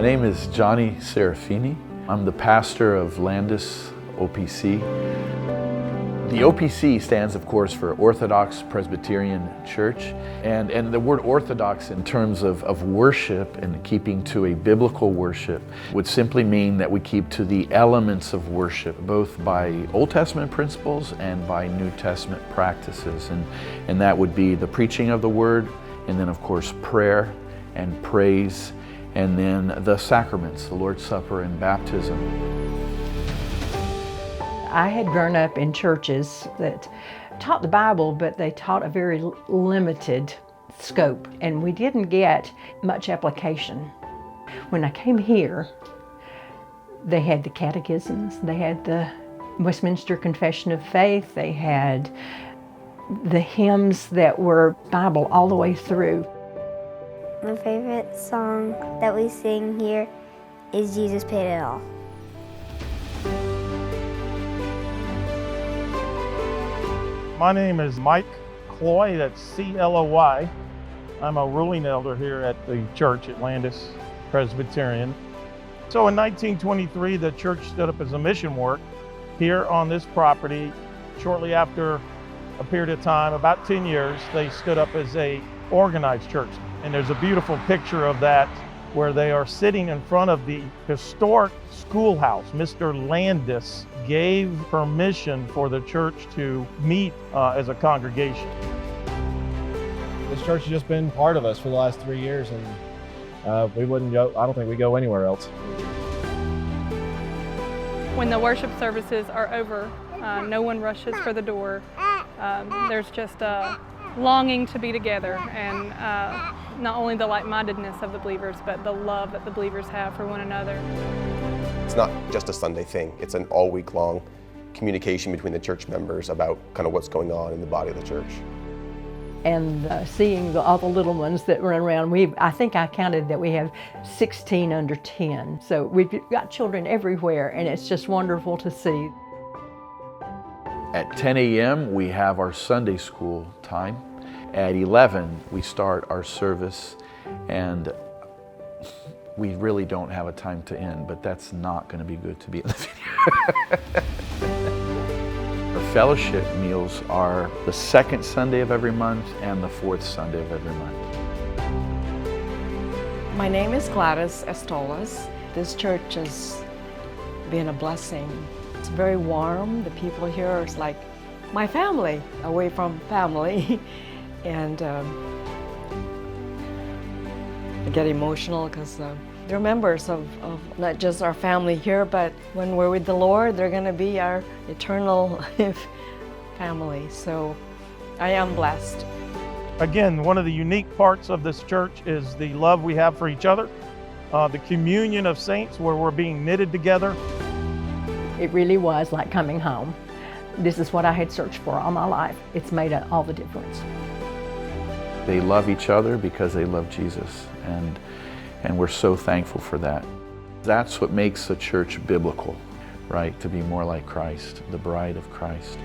name is Johnny Serafini. I'm the pastor of Landis OPC. The OPC stands, of course, for Orthodox Presbyterian Church. And the word Orthodox in terms of worship and keeping to a biblical worship would simply mean that we keep to the elements of worship, both by Old Testament principles and by New Testament practices. And that would be the preaching of the word, and then, of course, prayer and praise, and then the sacraments, the Lord's Supper and baptism. I had grown up in churches that taught the Bible, but they taught a very limited scope, and we didn't get much application. When I came here, they had the catechisms, they had the Westminster Confession of Faith, they had the hymns that were Bible all the way through. My favorite song that we sing here is Jesus Paid It All. My name is Mike Cloy, that's C-L-O-Y. I'm a ruling elder here at the church at Landis Presbyterian. So in 1923, the church stood up as a mission work here on this property. Shortly after a period of time, about 10 years, they stood up as a organized church. And there's a beautiful picture of that where they are sitting in front of the historic schoolhouse. Mr. Landis gave permission for the church to meet as a congregation. This church has just been part of us for the last 3 years, and we wouldn't go, I don't think we go anywhere else. When the worship services are over, no one rushes for the door. There's just a longing to be together, and not only the like-mindedness of the believers, but the love that the believers have for one another. It's not just a Sunday thing, it's an all-week-long communication between the church members about kind of what's going on in the body of the church. And seeing all the little ones that run around, I think I counted that we have 16 under 10. So we've got children everywhere, and it's just wonderful to see. At 10 a.m. we have our Sunday school time. At 11 we start our service, and we really don't have a time to end, but that's not going to be good to be in the video. Our fellowship meals are the second Sunday of every month and the fourth Sunday of every month. My name is Gladys Estolas. This church has been a blessing. It's very warm. The people here are like my family, away from family. And I get emotional because they're members of not just our family here, but when we're with the Lord, they're going to be our eternal family. So I am blessed. Again, one of the unique parts of this church is the love we have for each other, the communion of saints where we're being knitted together. It really was like coming home. This is what I had searched for all my life. It's made all the difference. They love each other because they love Jesus, and we're so thankful for that. That's what makes a church biblical, right? To be more like Christ, the bride of Christ.